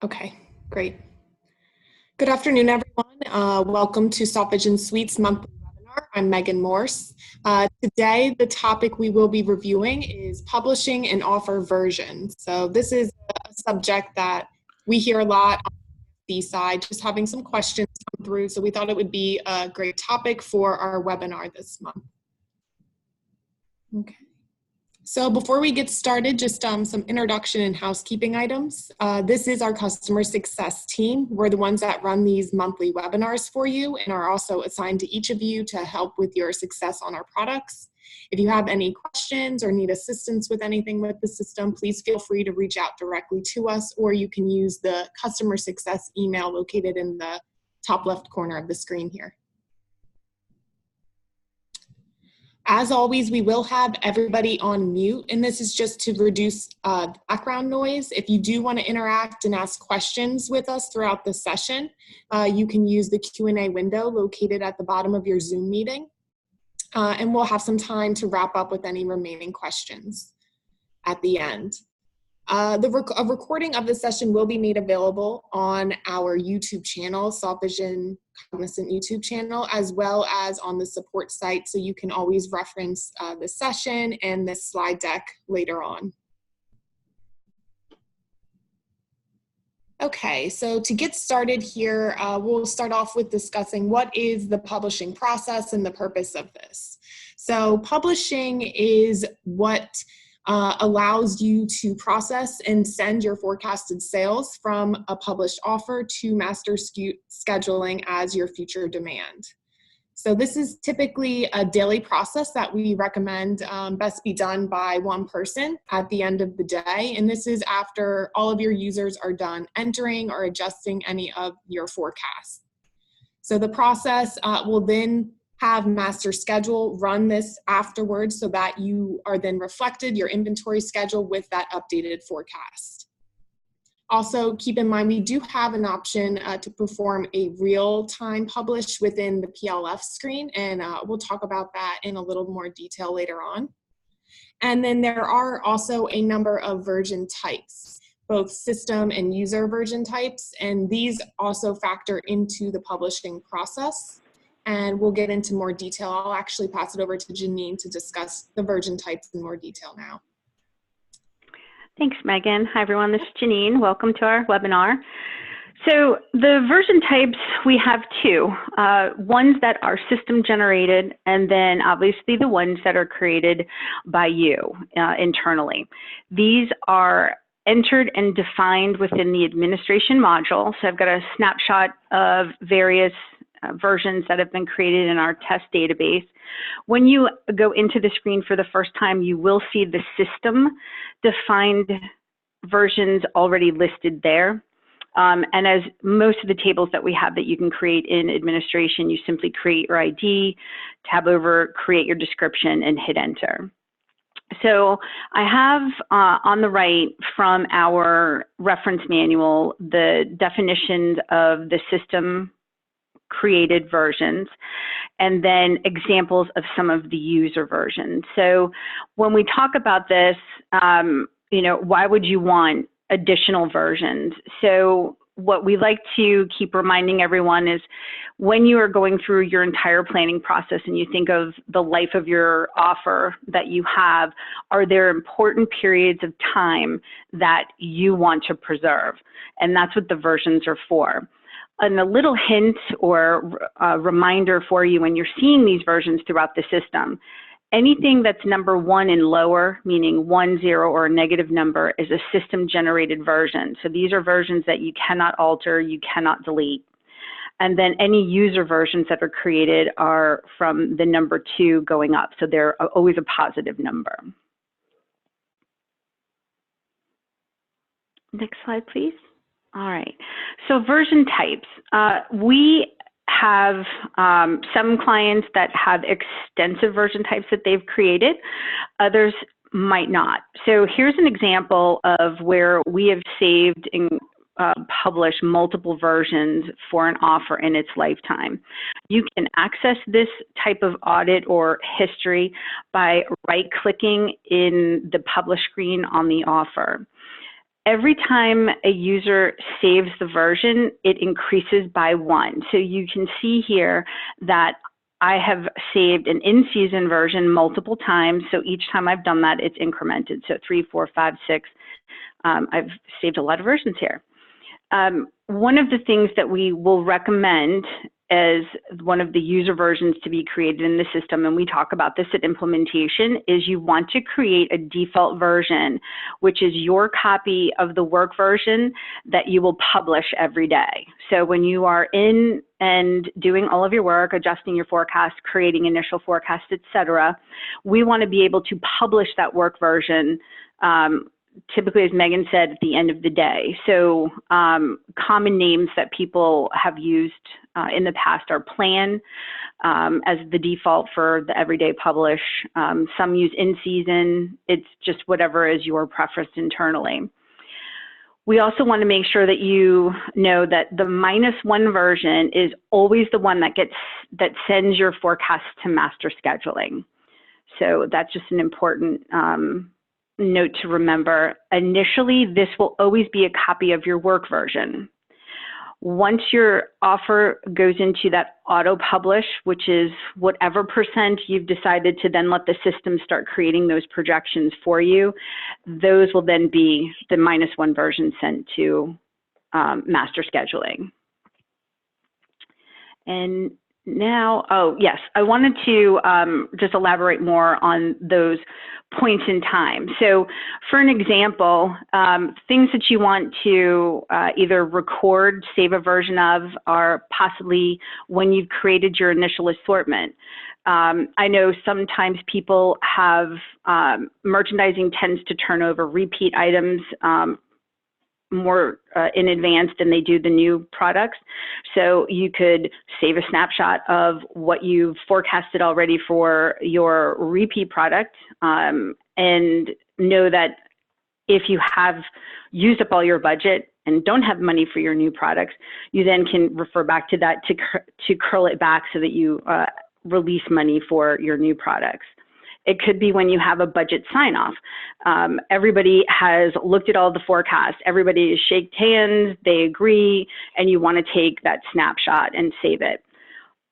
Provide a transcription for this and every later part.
Okay, great. Good afternoon, everyone. Welcome to Softvision Suite's monthly webinar. I'm Megan Morse. Today, the topic we will be reviewing is publishing and offer version. So this is a subject that we hear a lot on the side, just having some questions come through. So we thought it would be a great topic for our webinar this month. Okay. So before we get started, just some introduction and housekeeping items. This is our customer success team. We're the ones that run these monthly webinars for you and are also assigned to each of you to help with your success on our products. If you have any questions or need assistance with anything with the system, please feel free to reach out directly to us, or you can use the customer success email located in the top left corner of the screen here. As always, we will have everybody on mute, and this is just to reduce background noise. If you do want to interact and ask questions with us throughout the session, you can use the Q&A window located at the bottom of your Zoom meeting, and we'll have some time to wrap up with any remaining questions at the end. A recording of the session will be made available on our YouTube channel, Softvision Cognizant YouTube channel, as well as on the support site, so you can always reference the session and the slide deck later on. Okay, so to get started here, we'll start off with discussing what is the publishing process and the purpose of this. So publishing is what allows you to process and send your forecasted sales from a published offer to master scheduling as your future demand. So this is typically a daily process that we recommend best be done by one person at the end of the day. And this is after all of your users are done entering or adjusting any of your forecasts. So the process will then have master schedule run this afterwards so that you are then reflected your inventory schedule with that updated forecast. Also, keep in mind, we do have an option to perform a real-time publish within the PLF screen, and we'll talk about that in a little more detail later on. And then there are also a number of version types, both system and user version types, and these also factor into the publishing process. And we'll get into more detail. I'll actually pass it over to Janine to discuss the version types in more detail now. Thanks, Megan. Hi, everyone. This is Janine. Welcome to our webinar. So the version types, we have two. Ones that are system generated, and then obviously the ones that are created by you internally. These are entered and defined within the administration module. So I've got a snapshot of various versions that have been created in our test database. When you go into the screen for the first time, you will see the system defined versions already listed there. And as most of the tables that we have that you can create in administration, you simply create your ID, tab over, create your description, and hit enter. So I have on the right from our reference manual the definitions of the system created versions, and then examples of some of the user versions. So when we talk about this, you know, why would you want additional versions? So what we like to keep reminding everyone is when you are going through your entire planning process and you think of the life of your offer that you have, are there important periods of time that you want to preserve? And that's what the versions are for. And a little hint or reminder for you when you're seeing these versions throughout the system, anything that's number 1 and lower, meaning 1, 0, or a negative number, is a system generated version. So these are versions that you cannot alter, you cannot delete. And then any user versions that are created are from the number 2 going up. So they're always a positive number. Next slide, please. All right, so version types. We have some clients that have extensive version types that they've created. Others might not. So here's an example of where we have saved and published multiple versions for an offer in its lifetime. You can access this type of audit or history by right-clicking in the publish screen on the offer. every time a user saves the version, it increases by 1. So you can see here that I have saved an in-season version multiple times. So each time I've done that, it's incremented. So 3, 4, 5, 6. I've saved a lot of versions here. One of the things that we will recommend as one of the user versions to be created in the system, and we talk about this at implementation, is you want to create a default version, which is your copy of the work version that you will publish every day. So when you are in and doing all of your work, adjusting your forecast, creating initial forecasts, etc., we want to be able to publish that work version typically, as Megan said, at the end of the day. So common names that people have used in the past are plan as the default for the everyday publish. Some use in season. It's just whatever is your preference internally. We also want to make sure that you know that the -1 version is always the one that sends your forecast to master scheduling. So that's just an important note to remember. Initially, this will always be a copy of your work version. Once your offer goes into that auto publish, which is whatever % you've decided to then let the system start creating those projections for you, those will then be the -1 version sent to master scheduling. And now, oh yes, I wanted to just elaborate more on those points in time. So for an example, things that you want to either record, save a version of, are possibly when you've created your initial assortment. I know sometimes people have, merchandising tends to turn over repeat items more in advance than they do the new products. So you could save a snapshot of what you've forecasted already for your repeat product, and know that if you have used up all your budget and don't have money for your new products, you then can refer back to that to curl it back so that you release money for your new products. It could be when you have a budget sign-off. Everybody has looked at all the forecasts. Everybody has shaked hands, they agree, and you want to take that snapshot and save it.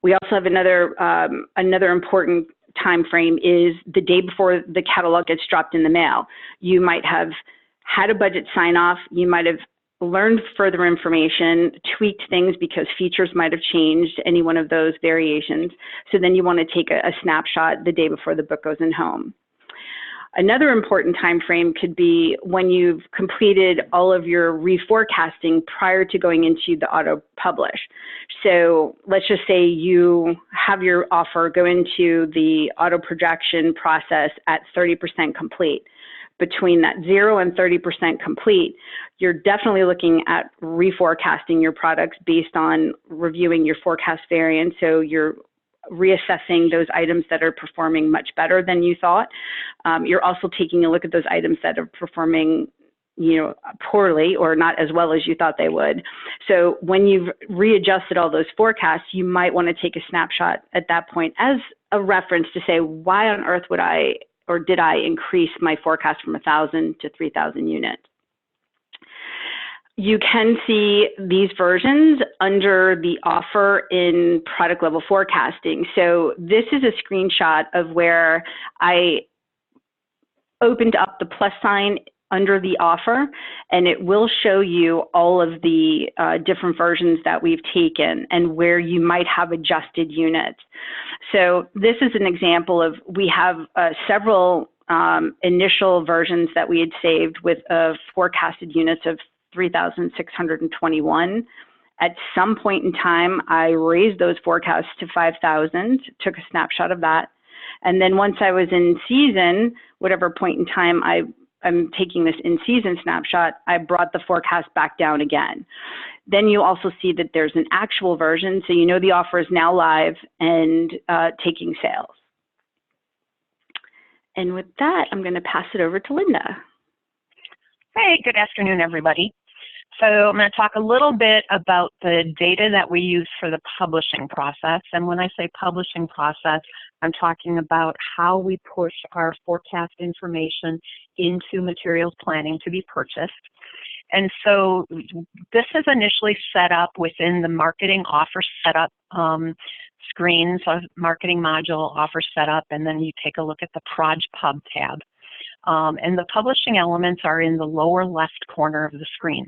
We also have another important time frame is the day before the catalog gets dropped in the mail. You might have had a budget sign-off. You might have learned further information, tweaked things because features might have changed, any one of those variations. So then you want to take a snapshot the day before the book goes in home. Another important time frame could be when you've completed all of your reforecasting prior to going into the auto publish. So let's just say you have your offer go into the auto projection process at 30% complete. Between that 0 and 30% complete, you're definitely looking at reforecasting your products based on reviewing your forecast variance. So you're reassessing those items that are performing much better than you thought. You're also taking a look at those items that are performing, poorly or not as well as you thought they would. So when you've readjusted all those forecasts, you might want to take a snapshot at that point as a reference to say, why on earth would I or did I increase my forecast from 1,000 to 3,000 units? You can see these versions under the offer in product level forecasting. So this is a screenshot of where I opened up the plus sign under the offer, and it will show you all of the different versions that we've taken and where you might have adjusted units. So this is an example of, we have several initial versions that we had saved with forecasted units of 3,621. At some point in time, I raised those forecasts to 5,000, took a snapshot of that. And then once I was in season, whatever point in time I'm taking this in-season snapshot, I brought the forecast back down again. Then you also see that there's an actual version, so you know the offer is now live and taking sales. And with that, I'm going to pass it over to Linda. Hey, good afternoon, everybody. So I'm going to talk a little bit about the data that we use for the publishing process. And when I say publishing process, I'm talking about how we push our forecast information into materials planning to be purchased. And so this is initially set up within the marketing offer setup screen, so marketing module offer setup, and then you take a look at the Purge Pub tab. And the publishing elements are in the lower left corner of the screen.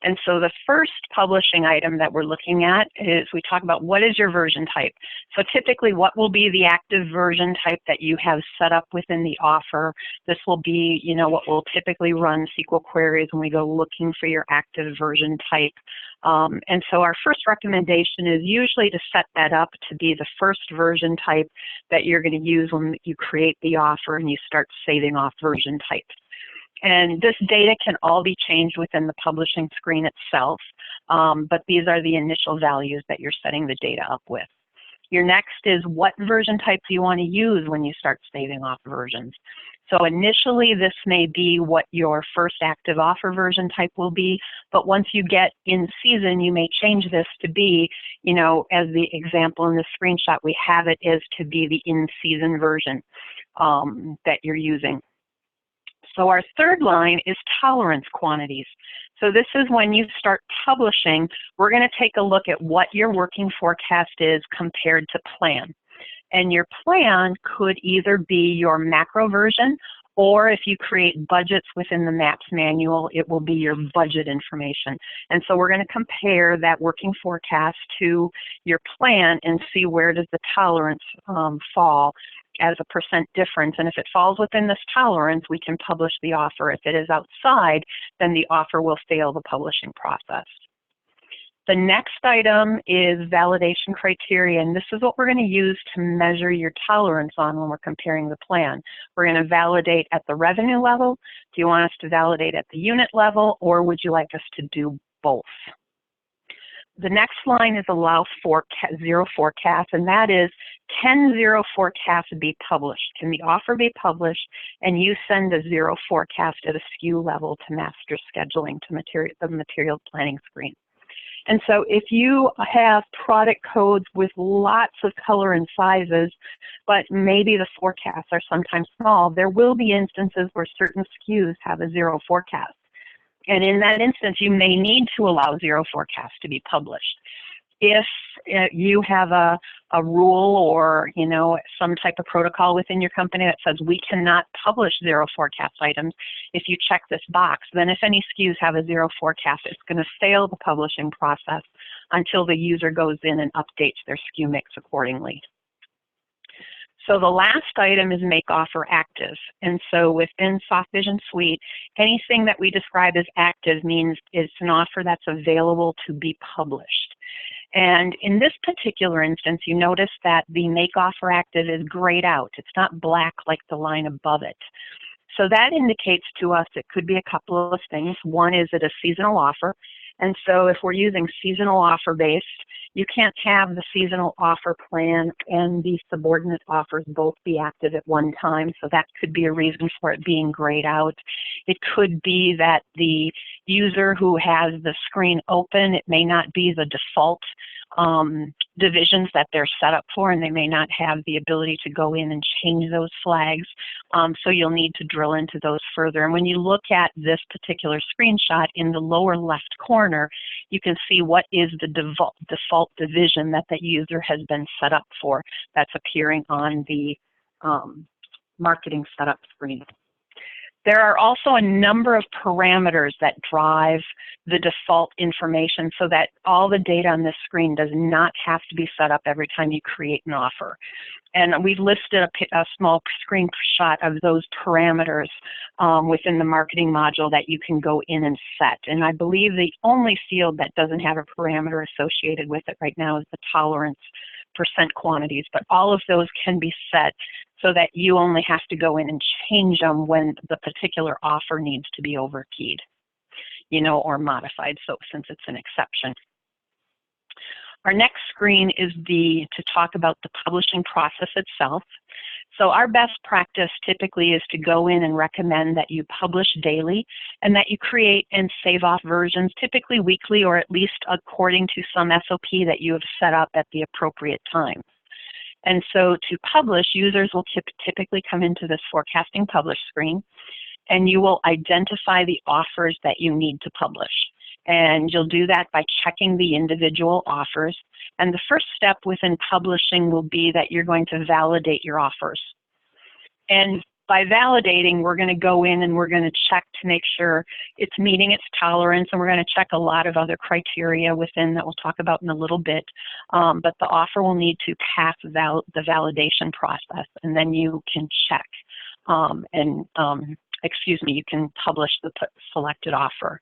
And so the first publishing item that we're looking at is we talk about what is your version type. So typically what will be the active version type that you have set up within the offer. This will be, you know, what will typically run SQL queries when we go looking for your active version type. And so our first recommendation is usually to set that up to be the first version type that you're going to use when you create the offer and you start saving off version types. And this data can all be changed within the publishing screen itself, but these are the initial values that you're setting the data up with. Your next is what version type do you want to use when you start saving off versions. So initially this may be what your first active offer version type will be, but once you get in season, you may change this to be, you know, as the example in the screenshot, we have it as to be the in-season version that you're using. So our third line is tolerance quantities. So this is when you start publishing, we're going to take a look at what your working forecast is compared to plan. And your plan could either be your macro version, or if you create budgets within the MAPS manual, it will be your budget information. And so we're going to compare that working forecast to your plan and see where does the tolerance fall as a % difference. And if it falls within this tolerance, we can publish the offer. If it is outside, then the offer will fail the publishing process. The next item is validation criteria, and this is what we're going to use to measure your tolerance on when we're comparing the plan. We're going to validate at the revenue level. Do you want us to validate at the unit level, or would you like us to do both? The next line is allow zero forecast, and that is, can zero forecast be published? Can the offer be published and you send a zero forecast at a SKU level to master scheduling to the material planning screen? And so if you have product codes with lots of color and sizes, but maybe the forecasts are sometimes small, there will be instances where certain SKUs have a zero forecast. And in that instance, you may need to allow zero forecast to be published. If you have a rule or, you know, some type of protocol within your company that says we cannot publish zero forecast items, if you check this box, then if any SKUs have a zero forecast, it's going to fail the publishing process until the user goes in and updates their SKU mix accordingly. So the last item is make offer active. And so within Softvision Suite, anything that we describe as active means it's an offer that's available to be published. And in this particular instance, you notice that the make offer active is grayed out. It's not black like the line above it. So that indicates to us it could be a couple of things. One is it a seasonal offer. And so if we're using seasonal offer based, you can't have the seasonal offer plan and the subordinate offers both be active at one time. So that could be a reason for it being grayed out. It could be that the user who has the screen open, it may not be the default divisions that they're set up for, and they may not have the ability to go in and change those flags. So you'll need to drill into those further. And when you look at this particular screenshot in the lower left corner, you can see what is the default division that the user has been set up for that's appearing on the marketing setup screen. There are also a number of parameters that drive the default information so that all the data on this screen does not have to be set up every time you create an offer. And we've listed a small screenshot of those parameters within the marketing module that you can go in and set. And I believe the only field that doesn't have a parameter associated with it right now is the tolerance % quantities, but all of those can be set so that you only have to go in and change them when the particular offer needs to be overkeyed, you know, or modified, so since it's an exception. Our next screen is to talk about the publishing process itself. So our best practice typically is to go in and recommend that you publish daily and that you create and save off versions, typically weekly or at least according to some SOP that you have set up at the appropriate time. And so to publish, users will typically come into this forecasting publish screen. and you will identify the offers that you need to publish. And you'll do that by checking the individual offers. And the first step within publishing will be that you're going to validate your offers. And by validating, we're going to go in and we're going to check to make sure it's meeting its tolerance, and we're going to check a lot of other criteria within that we'll talk about in a little bit. But the offer will need to pass the validation process, and then you can check you can publish the selected offer.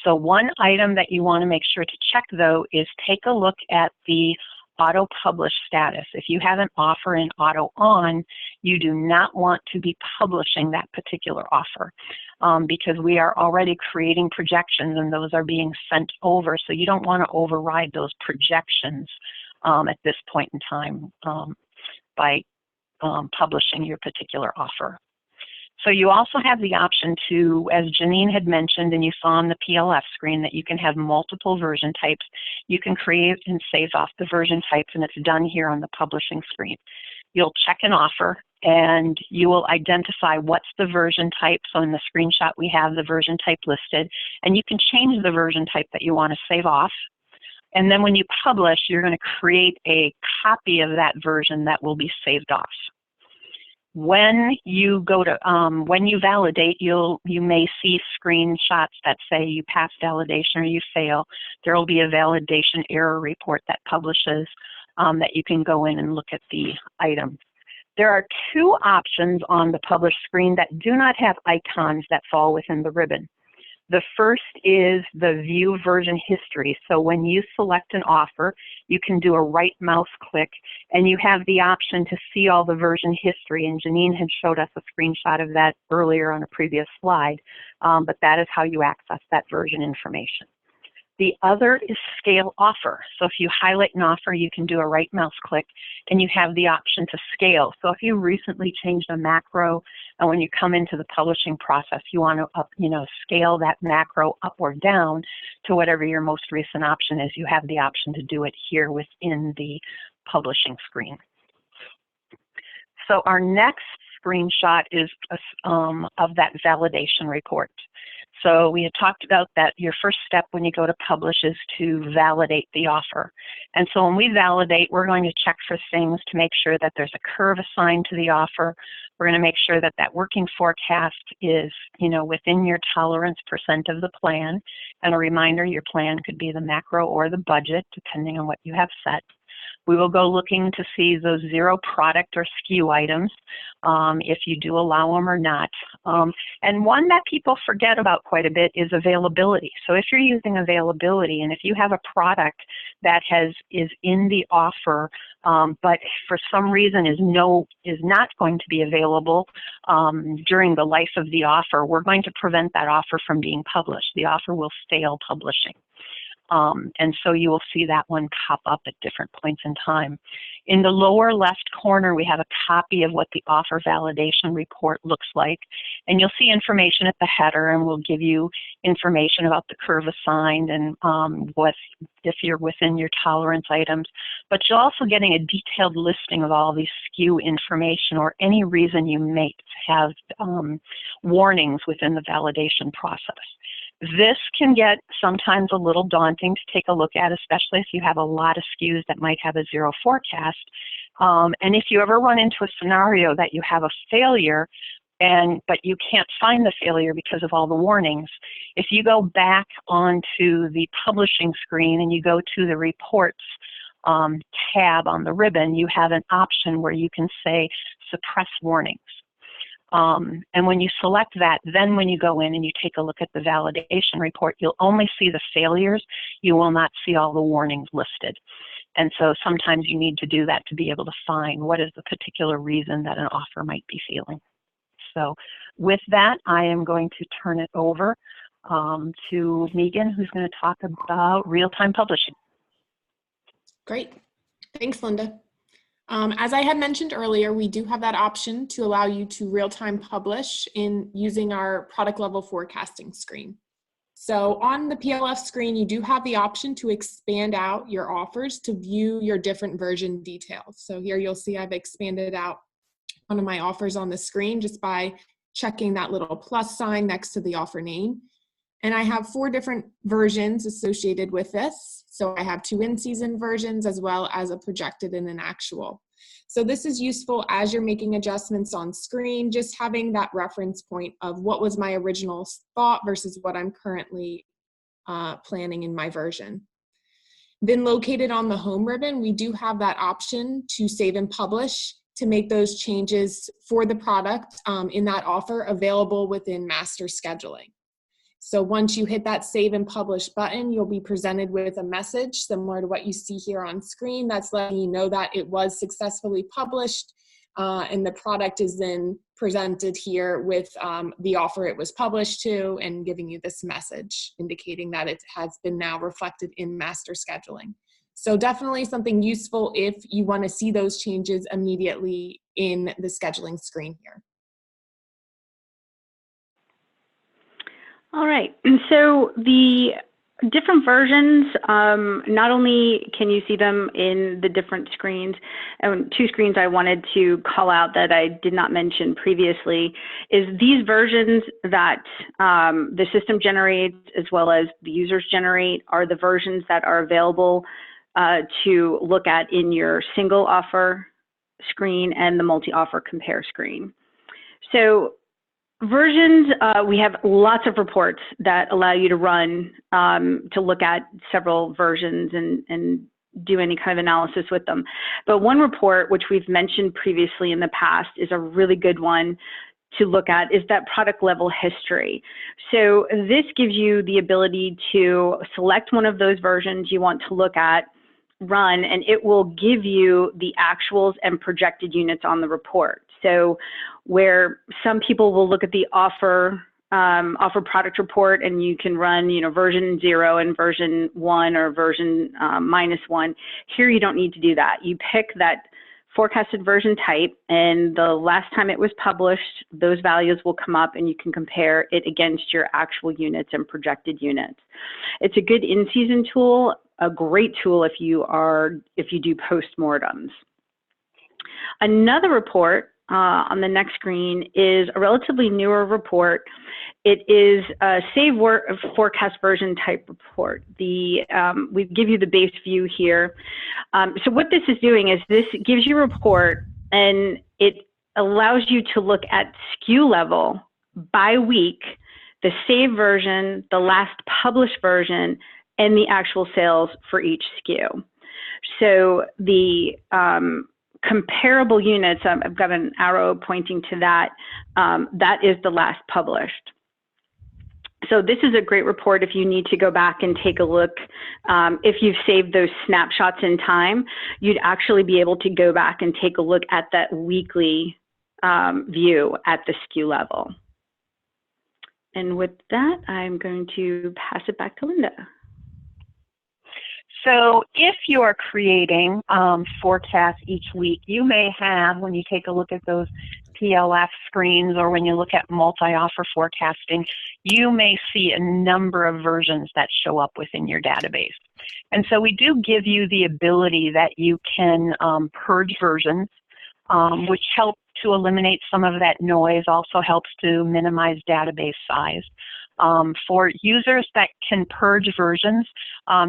So one item that you want to make sure to check, though, is take a look at the auto publish status. If you have an offer in auto on, you do not want to be publishing that particular offer because we are already creating projections and those are being sent over. So you don't want to override those projections at this point in time by publishing your particular offer. So you also have the option to, as Janine had mentioned and you saw on the PLF screen, that you can have multiple version types. You can create and save off the version types, and it's done here on the publishing screen. You'll check an offer and you will identify what's the version type. So in the screenshot we have the version type listed, and you can change the version type that you want to save off. And then when you publish, you're going to create a copy of that version that will be saved off. When you go to, when you validate, you may see screenshots that say you pass validation or you fail. There will be a validation error report that publishes that you can go in and look at the item. There are two options on the publish screen that do not have icons that fall within the ribbon. The first is the view version history. So when you select an offer, you can do a right mouse click and you have the option to see all the version history. And Janine had showed us a screenshot of that earlier on a previous slide, but that is how you access that version information. The other is scale offer. So if you highlight an offer, you can do a right mouse click and you have the option to scale. So if you recently changed a macro and when you come into the publishing process, you want to scale that macro up or down to whatever your most recent option is, you have the option to do it here within the publishing screen. So our next screenshot is of that validation report. So we had talked about that your first step when you go to publish is to validate the offer. And so when we validate, we're going to check for things to make sure that there's a curve assigned to the offer. We're going to make sure that that working forecast is, within your tolerance percent of the plan. And a reminder, your plan could be the macro or the budget, depending on what you have set. We will go looking to see those 0 product or SKU items, if you do allow them or not. And one that people forget about quite a bit is availability. So if you're using availability and if you have a product that is in the offer, but for some reason is not going to be available during the life of the offer, we're going to prevent that offer from being published. The offer will fail publishing. And so you will see that one pop up at different points in time. In the lower left corner, we have a copy of what the offer validation report looks like. And you'll see information at the header, and we'll give you information about the curve assigned and if you're within your tolerance items. But you're also getting a detailed listing of all these SKU information or any reason you may have warnings within the validation process. This can get sometimes a little daunting to take a look at, especially if you have a lot of SKUs that might have a 0 forecast. And if you ever run into a scenario that you have a failure, but you can't find the failure because of all the warnings, if you go back onto the publishing screen and you go to the reports tab on the ribbon, you have an option where you can say suppress warnings. And when you select that, then when you go in and you take a look at the validation report, you'll only see the failures. You will not see all the warnings listed. And so sometimes you need to do that to be able to find what is the particular reason that an offer might be failing. So with that, I am going to turn it over to Megan, who's going to talk about real-time publishing. Great. Thanks, Linda. As I had mentioned earlier, we do have that option to allow you to real-time publish using our product level forecasting screen. So on the PLF screen, you do have the option to expand out your offers to view your different version details. So here you'll see I've expanded out one of my offers on the screen just by checking that little plus sign next to the offer name. And I have 4 different versions associated with this. So I have 2 in-season versions as well as a projected and an actual. So this is useful as you're making adjustments on screen, just having that reference point of what was my original thought versus what I'm currently planning in my version. Then located on the home ribbon, we do have that option to save and publish to make those changes for the product in that offer available within master scheduling. So once you hit that save and publish button, you'll be presented with a message similar to what you see here on screen that's letting you know that it was successfully published and the product is then presented here with the offer it was published to and giving you this message indicating that it has been now reflected in master scheduling. So definitely something useful if you want to see those changes immediately in the scheduling screen here. All right, and so the different versions, not only can you see them in the different screens, and 2 screens I wanted to call out that I did not mention previously, is these versions that the system generates as well as the users generate are the versions that are available to look at in your single offer screen and the multi-offer compare screen. So versions, we have lots of reports that allow you to run to look at several versions and do any kind of analysis with them. But one report, which we've mentioned previously in the past, is a really good one to look at, is that product level history. So this gives you the ability to select one of those versions you want to look at, run, and it will give you the actuals and projected units on the report. So where some people will look at the offer product report and you can run, version 0 and version 1 or version -1. Here you don't need to do that. You pick that forecasted version type, and the last time it was published, those values will come up and you can compare it against your actual units and projected units. It's a good in-season tool, a great tool if you do postmortems. Another report on the next screen is a relatively newer report. It is a save forecast version type report. We give you the base view here. So what this is doing is this gives you a report and it allows you to look at SKU level by week, the save version, the last published version, and the actual sales for each SKU. So the comparable units, I've got an arrow pointing to that, that is the last published. So this is a great report if you need to go back and take a look. If you've saved those snapshots in time, you'd actually be able to go back and take a look at that weekly view at the SKU level. And with that, I'm going to pass it back to Linda. So if you are creating forecasts each week, you may have, when you take a look at those PLF screens or when you look at multi-offer forecasting, you may see a number of versions that show up within your database. And so we do give you the ability that you can purge versions, which help to eliminate some of that noise, also helps to minimize database size. For users that can purge versions,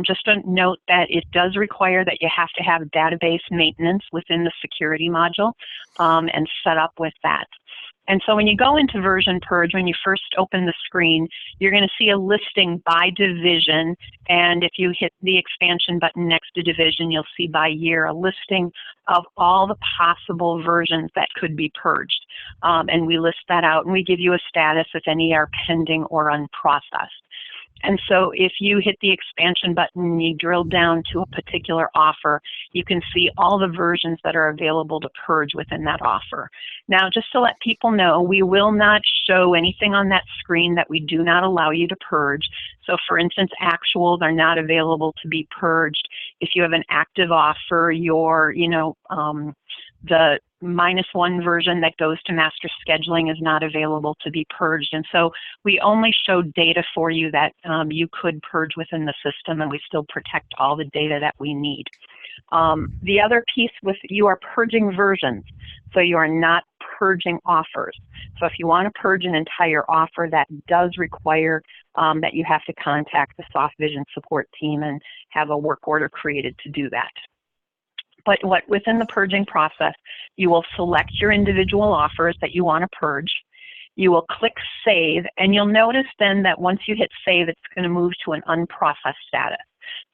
just a note that it does require that you have to have database maintenance within the security module and set up with that. And so when you go into version purge, when you first open the screen, you're going to see a listing by division. And if you hit the expansion button next to division, you'll see by year a listing of all the possible versions that could be purged. And we list that out and we give you a status if any are pending or unprocessed. And so if you hit the expansion button and you drill down to a particular offer, you can see all the versions that are available to purge within that offer. Now, just to let people know, we will not show anything on that screen that we do not allow you to purge. So for instance, actuals are not available to be purged. If you have an active offer, your, the -1 version that goes to master scheduling is not available to be purged. And so we only show data for you that you could purge within the system, and we still protect all the data that we need. The other piece with you are purging versions. So you are not purging offers. So if you want to purge an entire offer, that does require that you have to contact the Softvision support team and have a work order created to do that. But within the purging process, you will select your individual offers that you want to purge. You will click Save, and you'll notice then that once you hit Save, it's going to move to an unprocessed status.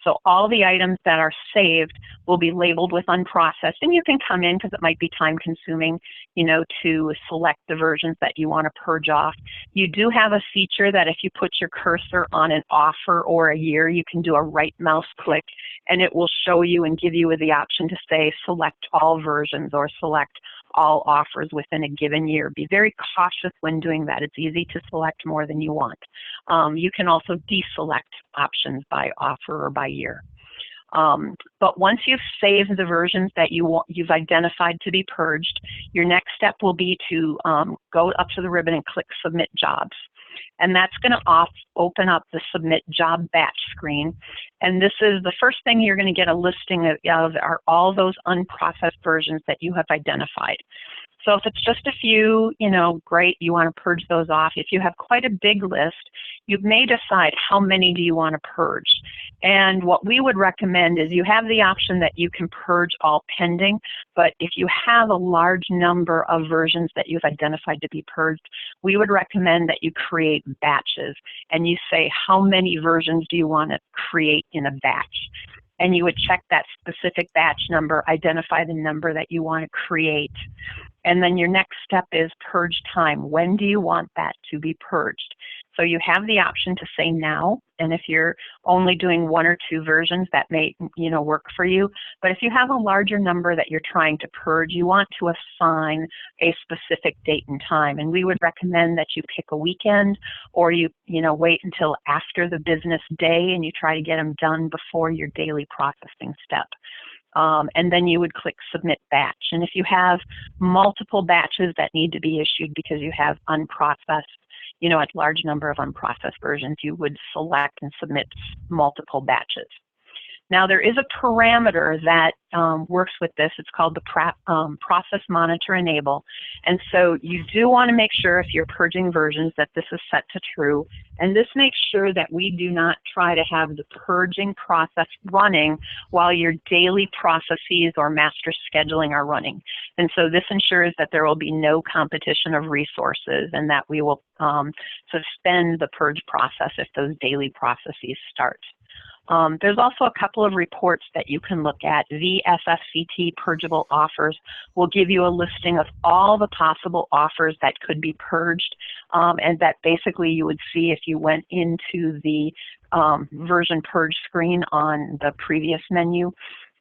So all the items that are saved will be labeled with unprocessed, and you can come in because it might be time consuming, you know, to select the versions that you want to purge off. You do have a feature that if you put your cursor on an offer or a year, you can do a right mouse click and it will show you and give you the option to say select all versions or select all offers within a given year. Be very cautious when doing that. It's easy to select more than you want. You can also deselect options by offer or by year. But once you've saved the versions that you've identified to be purged, your next step will be to go up to the ribbon and click Submit Jobs. And that's going to open up the Submit Job Batch screen. And this is the first thing you're going to get a listing of are all those unprocessed versions that you have identified. So if it's just a few, you know, great, you want to purge those off. If you have quite a big list, you may decide how many do you want to purge. And what we would recommend is you have the option that you can purge all pending, but if you have a large number of versions that you've identified to be purged, we would recommend that you create batches and you say how many versions do you want to create in a batch. And you would check that specific batch number, identify the number that you want to create. And then your next step is purge time. When do you want that to be purged? So you have the option to say now, and if you're only doing 1 or 2 versions, that may, you know, work for you. But if you have a larger number that you're trying to purge, you want to assign a specific date and time. And we would recommend that you pick a weekend, or you wait until after the business day and you try to get them done before your daily processing step. And then you would click Submit Batch. And if you have multiple batches that need to be issued because you have unprocessed, you know, a large number of unprocessed versions, you would select and submit multiple batches. Now there is a parameter that works with this. It's called the Process Monitor Enable. And so you do want to make sure if you're purging versions that this is set to true. And this makes sure that we do not try to have the purging process running while your daily processes or master scheduling are running. And so this ensures that there will be no competition of resources and that we will suspend the purge process if those daily processes start. There's also a couple of reports that you can look at. VSFCT Purgeable Offers will give you a listing of all the possible offers that could be purged, and that basically you would see if you went into the version purge screen on the previous menu.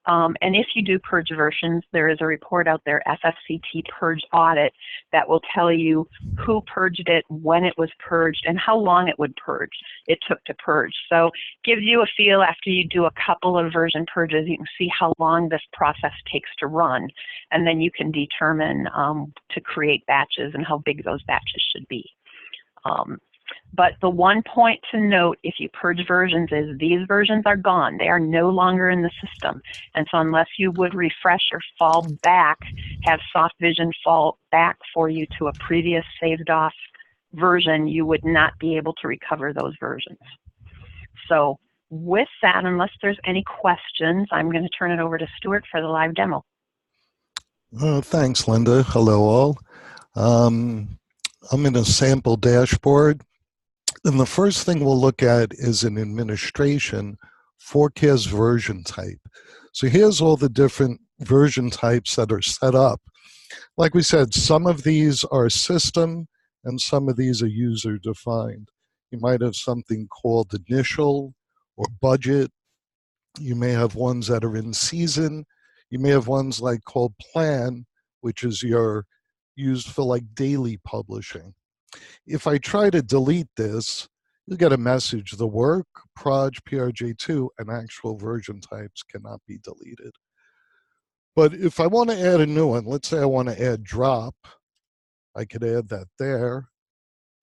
And if you do purge versions, there is a report out there, FFCT Purge Audit, that will tell you who purged it, when it was purged, and how long it took to purge. So gives you a feel after you do a couple of version purges, you can see how long this process takes to run, and then you can determine to create batches and how big those batches should be. But the one point to note if you purge versions is these versions are gone. They are no longer in the system. And so unless you would refresh or fall back, have Softvision fall back for you to a previous saved off version, you would not be able to recover those versions. So with that, unless there's any questions, I'm going to turn it over to Stuart for the live demo. Thanks, Linda. Hello, all. I'm in a sample dashboard. And the first thing we'll look at is an administration forecast version type. So here's all the different version types that are set up. Like we said, some of these are system and some of these are user defined. You might have something called initial or budget. You may have ones that are in season. You may have ones like called plan, which is used for like daily publishing. If I try to delete this, you'll get a message. The work, Proj, PRJ2, and actual version types cannot be deleted. But if I want to add a new one, let's say I want to add drop, I could add that there,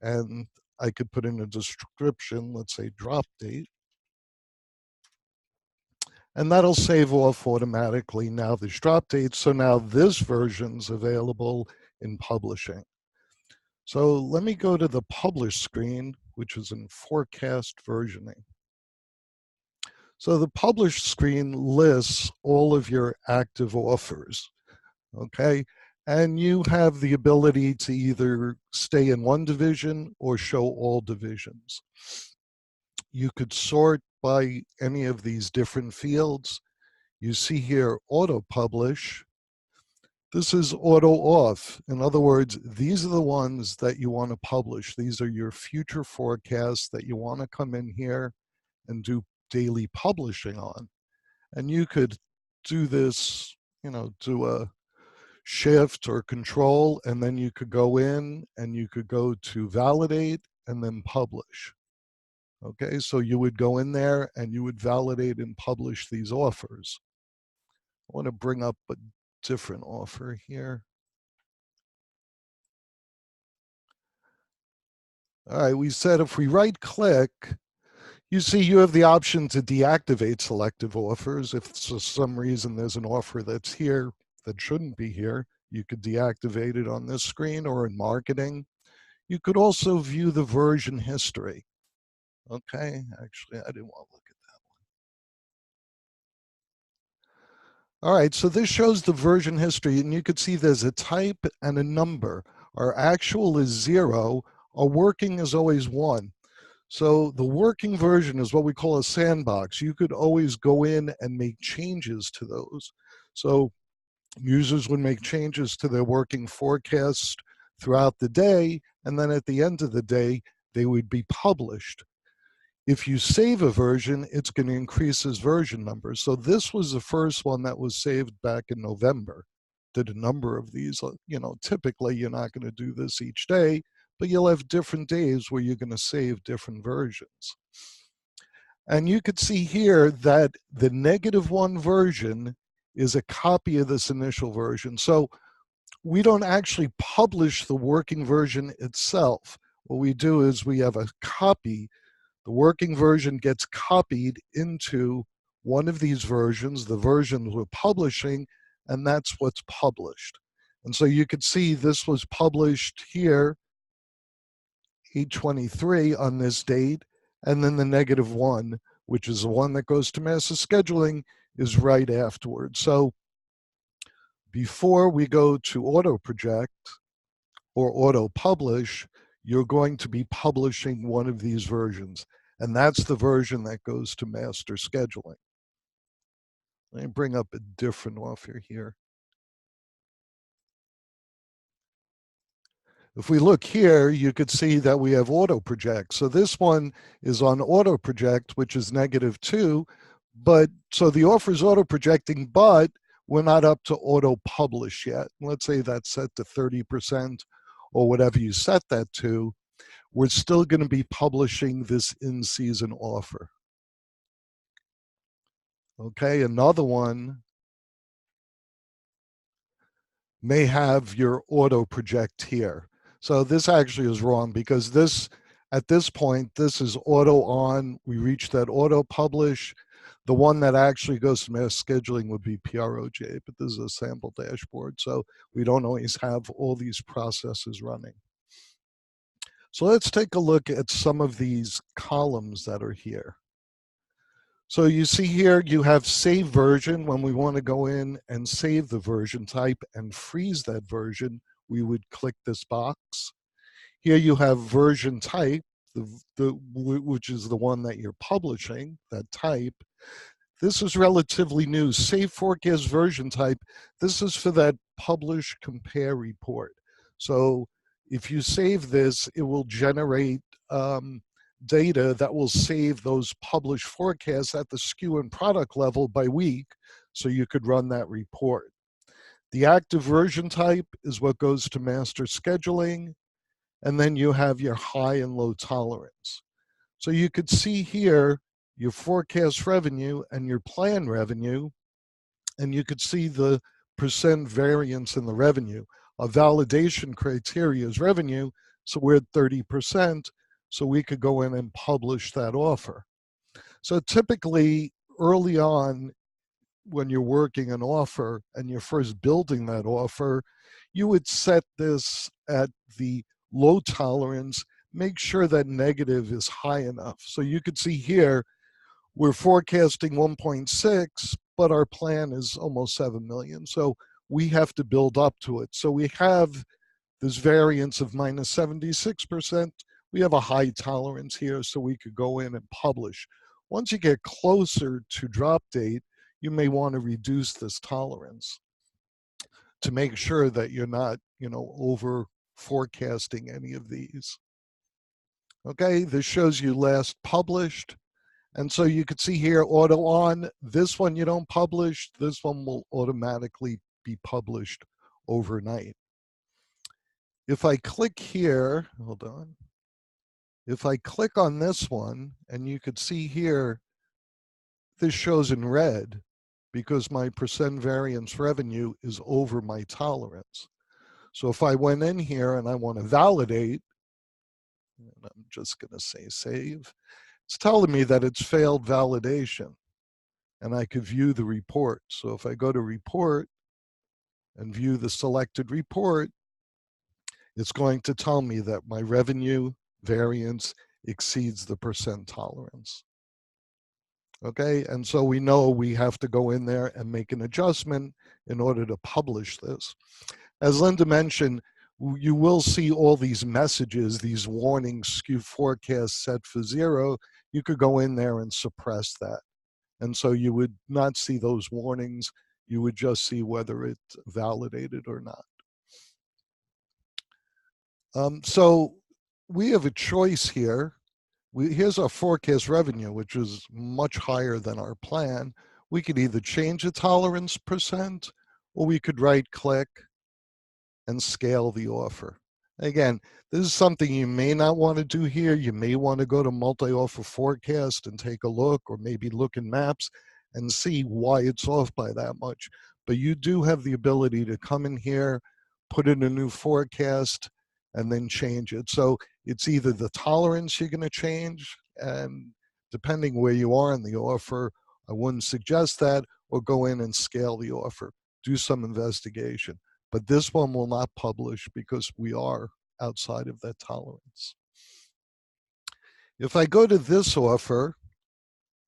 and I could put in a description, let's say drop date, and that'll save off automatically now this drop date. So now this version's available in publishing. So let me go to the publish screen, which is in forecast versioning. So the publish screen lists all of your active offers, okay? And you have the ability to either stay in one division or show all divisions. You could sort by any of these different fields. You see here auto publish. This is auto off. In other words, these are the ones that you want to publish. These are your future forecasts that you want to come in here and do daily publishing on. And you could do this, do a shift or control, and then you could go in and you could go to validate and then publish. Okay, so you would go in there and you would validate and publish these offers. I want to bring up a different offer here. All right, we said if we right click, you see you have the option to deactivate selective offers. If for some reason there's an offer that's here that shouldn't be here, you could deactivate it on this screen or in marketing. You could also view the version history. Okay, actually, I didn't want to look at that one. All right, so this shows the version history, and you could see there's a type and a number. Our actual is 0, our working is always 1. So the working version is what we call a sandbox. You could always go in and make changes to those. So users would make changes to their working forecast throughout the day, and then at the end of the day, they would be published. If you save a version, it's going to increase its version number. So this was the first one that was saved back in November. Did a number of these. Typically you're not going to do this each day, but you'll have different days where you're going to save different versions. And you could see here that the -1 version is a copy of this initial version. So we don't actually publish the working version itself. What we do is we have a copy. The working version gets copied into one of these versions, the versions we're publishing, and that's what's published. And so you could see this was published here, 8/23 on this date, and then the -1, which is the one that goes to master scheduling, is right afterwards. So before we go to auto project or auto publish, you're going to be publishing one of these versions. And that's the version that goes to master scheduling. Let me bring up a different offer here. If we look here, you could see that we have auto project. So this one is on auto project, which is -2, but so the offer is auto projecting, but we're not up to auto publish yet. Let's say that's set to 30% or whatever you set that to. We're still going to be publishing this in-season offer. Okay, another one may have your auto project here. So this actually is wrong because this, at this point, this is auto on. We reach that auto publish. The one that actually goes to mass scheduling would be PROJ, but this is a sample dashboard. So we don't always have all these processes running. So let's take a look at some of these columns that are here. So you see here, you have save version. When we want to go in and save the version type and freeze that version, we would click this box. Here you have version type, which is the one that you're publishing, that type. This is relatively new. Save forecast version type. This is for that publish compare report. So if you save this, it will generate data that will save those published forecasts at the SKU and product level by week, so you could run that report. The active version type is what goes to master scheduling, and then you have your high and low tolerance. So you could see here your forecast revenue and your plan revenue, and you could see the % variance in the revenue. A validation criteria is revenue, so we're at 30%, so we could go in and publish that offer. So typically, early on, when you're working an offer and you're first building that offer, you would set this at the low tolerance, make sure that negative is high enough. So you could see here, we're forecasting 1.6, but our plan is almost 7 million. So we have to build up to it. So we have this variance of minus 76%. We have a high tolerance here, so we could go in and publish. Once you get closer to drop date, you may want to reduce this tolerance to make sure that you're not, over forecasting any of these. Okay, this shows you last published. And so you could see here, auto on, this one you don't publish, this one will automatically be published overnight. If I click here, hold on. If I click on this one, and you could see here, this shows in red because my percent variance revenue is over my tolerance. So if I went in here and I want to validate, and I'm just going to say save, it's telling me that it's failed validation, and I could view the report. So if I go to report and view the selected report, it's going to tell me that my revenue variance exceeds the percent tolerance. Okay, and so we know we have to go in there and make an adjustment in order to publish this. As Linda mentioned, you will see all these messages, these warnings, skew forecast set for 0. You could go in there and suppress that. And so you would not see those warnings. You would just see whether it's validated or not. So we have a choice here. Here's our forecast revenue, which is much higher than our plan. We could either change the tolerance percent, or we could right click and scale the offer. Again, this is something you may not want to do here. You may want to go to multi-offer forecast and take a look, or maybe look in maps and see why it's off by that much. But you do have the ability to come in here, put in a new forecast, and then change it. So it's either the tolerance you're going to change, and depending where you are in the offer, I wouldn't suggest that, or go in and scale the offer. Do some investigation. But this one will not publish because we are outside of that tolerance. If I go to this offer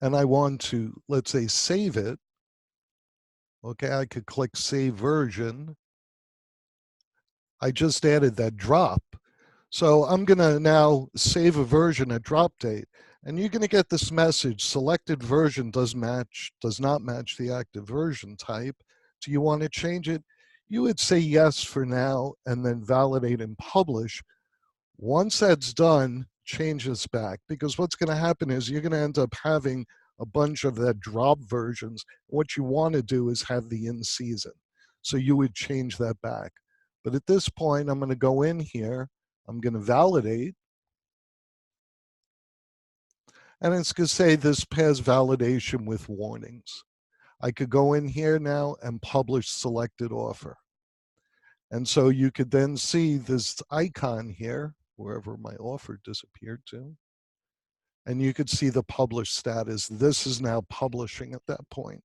and I want to, let's say, save it, okay, I could click Save Version. I just added that drop. So I'm going to now save a version at drop date. And you're going to get this message, selected version does not match the active version type. Do you want to change it? You would say yes for now, and then validate and publish. Once that's done, change this back, because what's going to happen is you're going to end up having a bunch of that drop versions. What you want to do is have the in season. So you would change that back. But at this point, I'm going to go in here, I'm going to validate, and it's going to say this has validation with warnings. I could go in here now and publish selected offer. And so you could then see this icon here, wherever my offer disappeared to, and you could see the published status. This is now publishing at that point.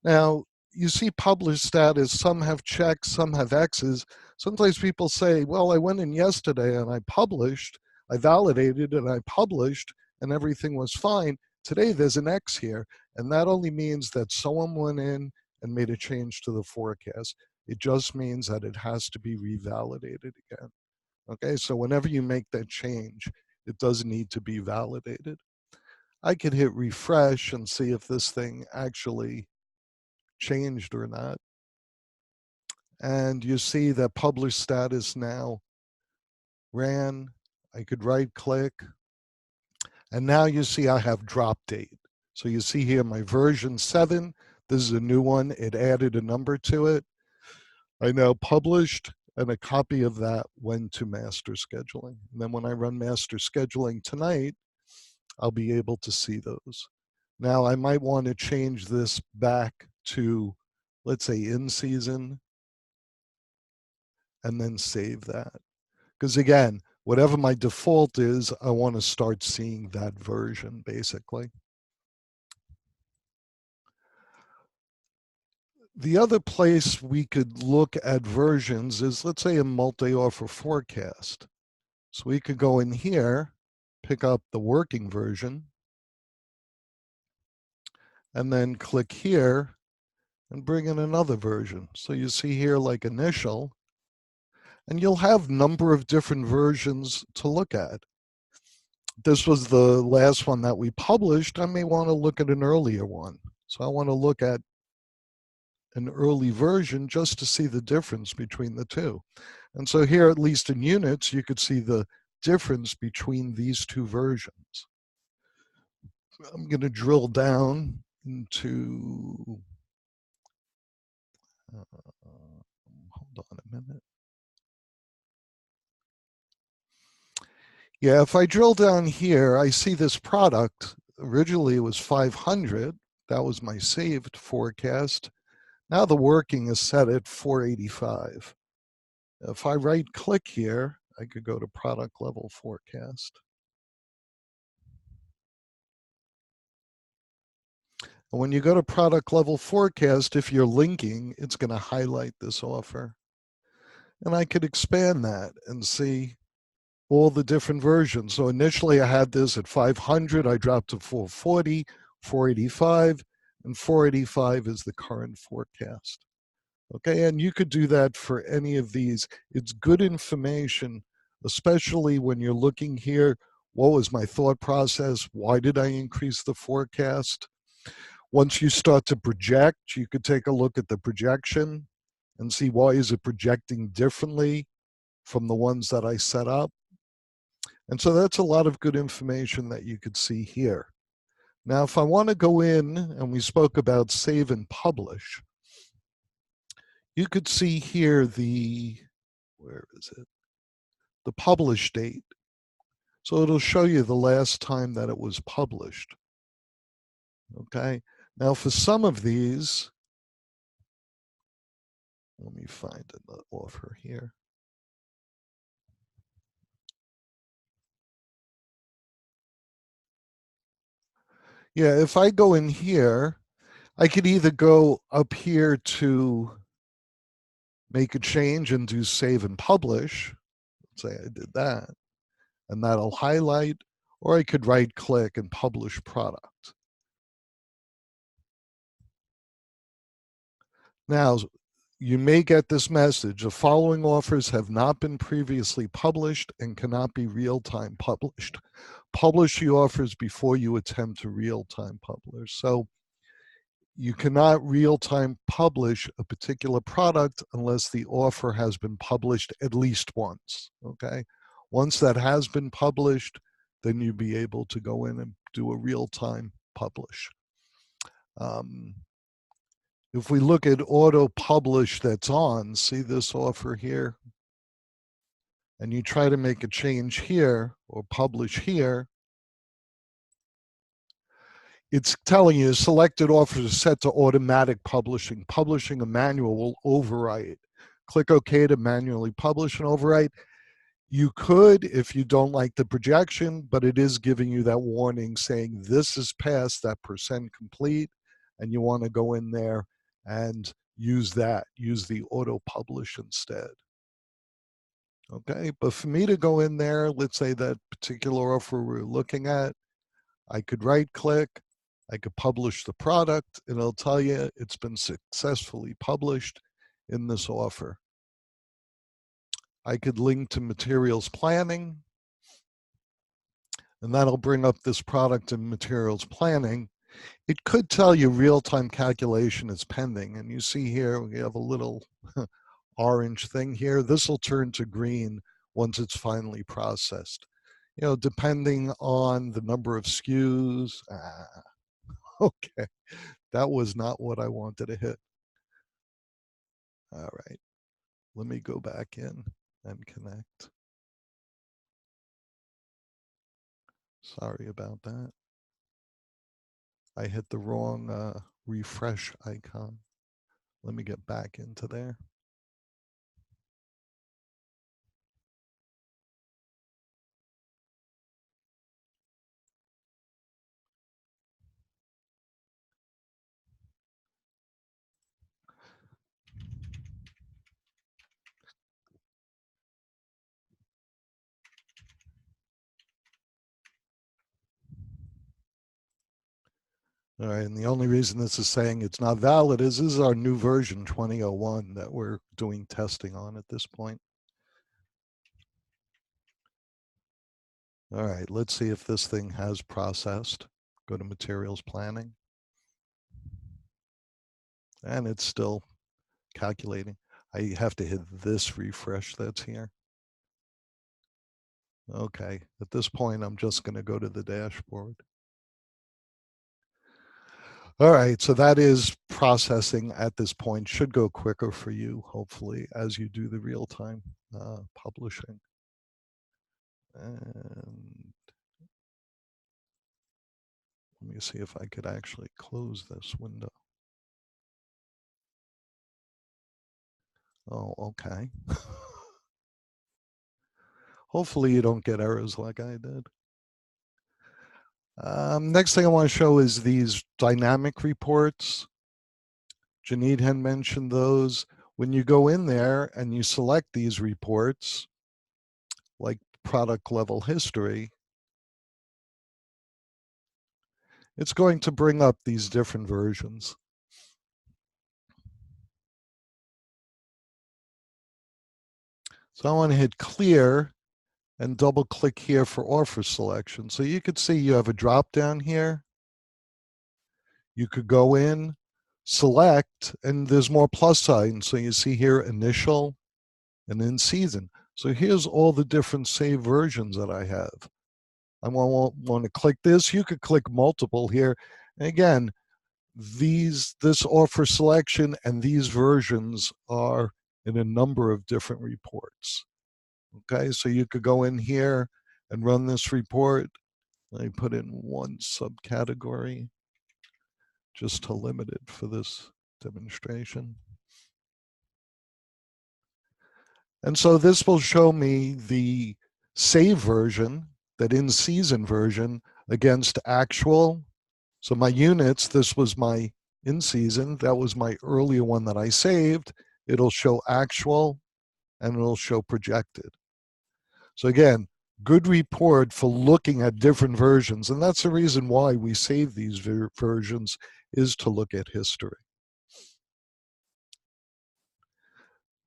Now, you see published status, some have checks, some have X's. Sometimes people say, well, I went in yesterday and I published, I validated and I published, and everything was fine. Today there's an X here, and that only means that someone went in and made a change to the forecast. It just means that it has to be revalidated again. Okay, so whenever you make that change, it does need to be validated. I could hit refresh and see if this thing actually changed or not. And you see that published status now ran. I could right click. And now you see I have drop date. So you see here my version 7. This is a new one. It added a number to it. I now published, and a copy of that went to master scheduling. And then when I run master scheduling tonight, I'll be able to see those. Now I might want to change this back to, let's say, in season, and then save that. Because again, whatever my default is, I want to start seeing that version basically. The other place we could look at versions is, let's say, a multi-offer forecast. So we could go in here, pick up the working version, and then click here and bring in another version. So you see here like initial, and you'll have number of different versions to look at. This was the last one that we published. I may want to look at an earlier one. So I want to look at an early version just to see the difference between the two. And so here, at least in units, you could see the difference between these two versions. I'm going to drill down into, hold on a minute. Yeah, if I drill down here, I see this product. Originally it was 500. That was my saved forecast. Now the working is set at 485. If I right click here, I could go to product level forecast. And when you go to product level forecast, if you're linking, it's going to highlight this offer. And I could expand that and see all the different versions. So initially I had this at 500, I dropped to 440, 485, and 485 is the current forecast. Okay, and you could do that for any of these. It's good information, especially when you're looking here, what was my thought process? Why did I increase the forecast? Once you start to project, you could take a look at the projection and see why is it projecting differently from the ones that I set up. And so that's a lot of good information that you could see here. Now, if I want to go in, and we spoke about save and publish, you could see here the, where is it? The publish date. So it'll show you the last time that it was published. Okay. Now for some of these, let me find an offer here. Yeah, if I go in here, I could either go up here to make a change and do save and publish. Say I did that, and that'll highlight, or I could right click and publish product. Now, you may get this message: the following offers have not been previously published and cannot be real-time published. Publish the offers before you attempt to real-time publish. So you cannot real-time publish a particular product unless the offer has been published at least once, okay? Once that has been published, then you'll be able to go in and do a real-time publish. If we look at auto publish that's on, see this offer here? And you try to make a change here or publish here, it's telling you selected offers are set to automatic publishing. Publishing a manual will overwrite. Click OK to manually publish and overwrite. You could if you don't like the projection, but it is giving you that warning saying this is past that percent complete, and you want to go in there and use that, use the auto publish instead. Okay, but for me to go in there, let's say that particular offer we're looking at, I could right click, I could publish the product, and it'll tell you it's been successfully published in this offer. I could link to materials planning, and that'll bring up this product in materials planning. It could tell you real-time calculation is pending, and you see here we have a little orange thing here. This will turn to green once it's finally processed. You know, depending on the number of SKUs. Okay, that was not what I wanted to hit. All right, let me go back in and connect. Sorry about that. I hit the wrong refresh icon. Let me get back into there. All right, and the only reason this is saying it's not valid is this is our new version 2001 that we're doing testing on at this point. All right, let's see if this thing has processed. Go to materials planning. And it's still calculating. I have to hit this refresh that's here. Okay, at this point, I'm just going to go to the dashboard. All right, so that is processing at this point. Should go quicker for you, hopefully, as you do the real-time publishing. And let me see if I could actually close this window. Oh, okay. Hopefully you don't get errors like I did. Next thing I want to show is these dynamic reports. Janine had mentioned those. When you go in there and you select these reports, like product level history, it's going to bring up these different versions. So I want to hit clear and double click here for offer selection. So you could see you have a drop down here. You could go in, select, and there's more plus signs. So you see here initial and in season. So here's all the different save versions that I have. I want to click this. You could click multiple here. And again, this offer selection and these versions are in a number of different reports. Okay, so you could go in here and run this report. Let me put in one subcategory just to limit it for this demonstration. And so this will show me the save version, that in-season version, against actual. So my units, this was my in-season. That was my earlier one that I saved. It'll show actual, and it'll show projected. So again, good report for looking at different versions. And that's the reason why we save these versions, is to look at history.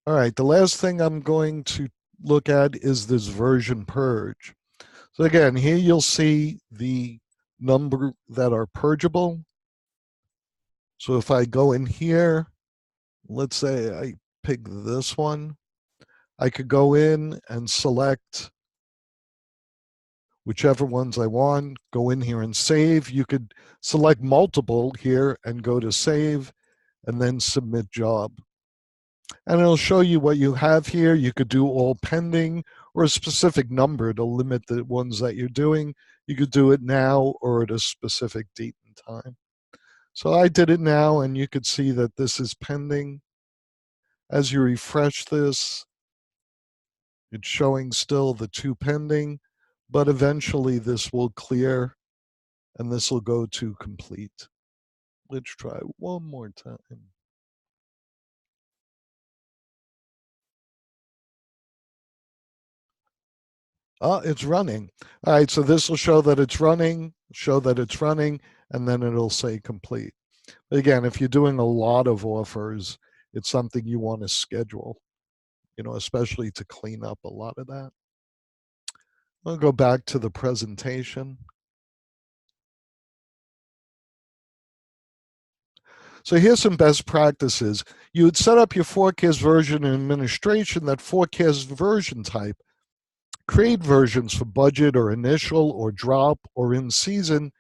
All right, the last thing I'm going to look at is this version purge. So again, here you'll see the number that are purgeable. So if I go in here, let's say I pick this one, I could go in and select whichever ones I want, go in here and save. You could select multiple here and go to save and then submit job. And it'll show you what you have here. You could do all pending or a specific number to limit the ones that you're doing. You could do it now or at a specific date and time. So I did it now, and you could see that this is pending. As you refresh this, it's showing still the 2 pending, but eventually this will clear and this will go to complete. Let's try one more time. It's running. All right, so this will show that it's running, and then it'll say complete. But again, if you're doing a lot of offers, it's something you want to schedule, especially to clean up a lot of that. I'll go back to the presentation. So here's some best practices. You would set up your forecast version in administration, that forecast version type. Create versions for budget or initial or drop or in season.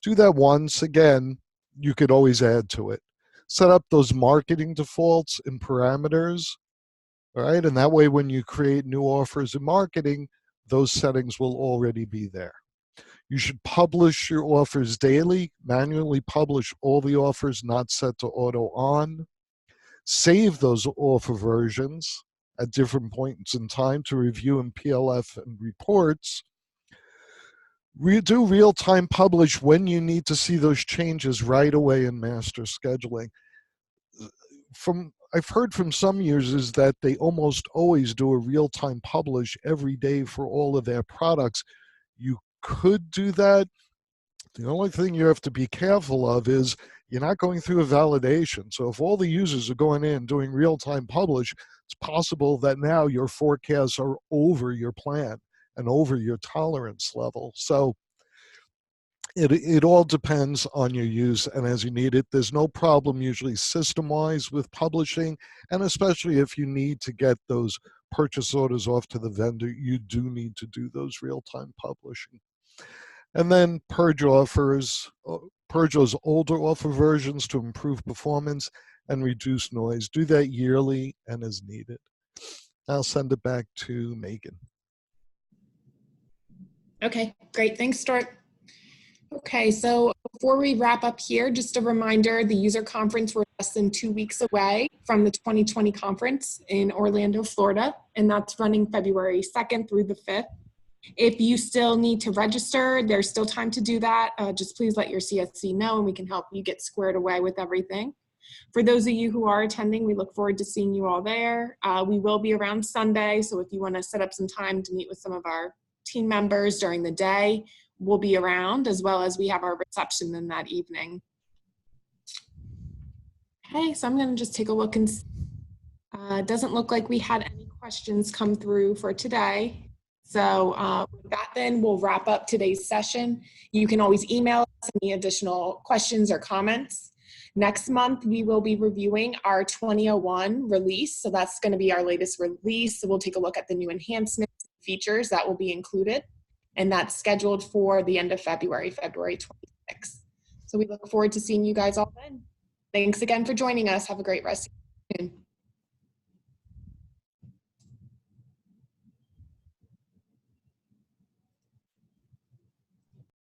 Do that once. Again, you could always add to it. Set up those marketing defaults and parameters. All right, and that way when you create new offers in marketing, those settings will already be there. You should publish your offers daily, manually publish all the offers not set to auto on. Save those offer versions at different points in time to review in PLF and reports. Do real-time publish when you need to see those changes right away in master scheduling. I've heard from some users that they almost always do a real-time publish every day for all of their products. You could do that. The only thing you have to be careful of is you're not going through a validation. So if all the users are going in doing real-time publish, it's possible that now your forecasts are over your plan and over your tolerance level. So it all depends on your use and as you need it. There's no problem usually system-wise with publishing, and especially if you need to get those purchase orders off to the vendor, you do need to do those real-time publishing. And then Purge offers, Purge those older offer versions to improve performance and reduce noise. Do that yearly and as needed. I'll send it back to Megan. Okay, great. Thanks, Stuart. Okay, so before we wrap up here, just a reminder, the user conference, we're less than 2 weeks away from the 2020 conference in Orlando, Florida, and that's running February 2nd through the 5th. If you still need to register, there's still time to do that. Just please let your CSC know and we can help you get squared away with everything. For those of you who are attending, we look forward to seeing you all there. We will be around Sunday, so if you want to set up some time to meet with some of our team members during the day, we'll be around, as well as we have our reception in that evening. Okay, so I'm going to just take a look and see. It doesn't look like we had any questions come through for today. So with that, then we'll wrap up today's session. You can always email us any additional questions or comments. Next month, we will be reviewing our 2001 release. So that's going to be our latest release. So we'll take a look at the new enhancements and features that will be included. And that's scheduled for the end of February, February 26th. So we look forward to seeing you guys all then. Thanks again for joining us. Have a great rest of your afternoon.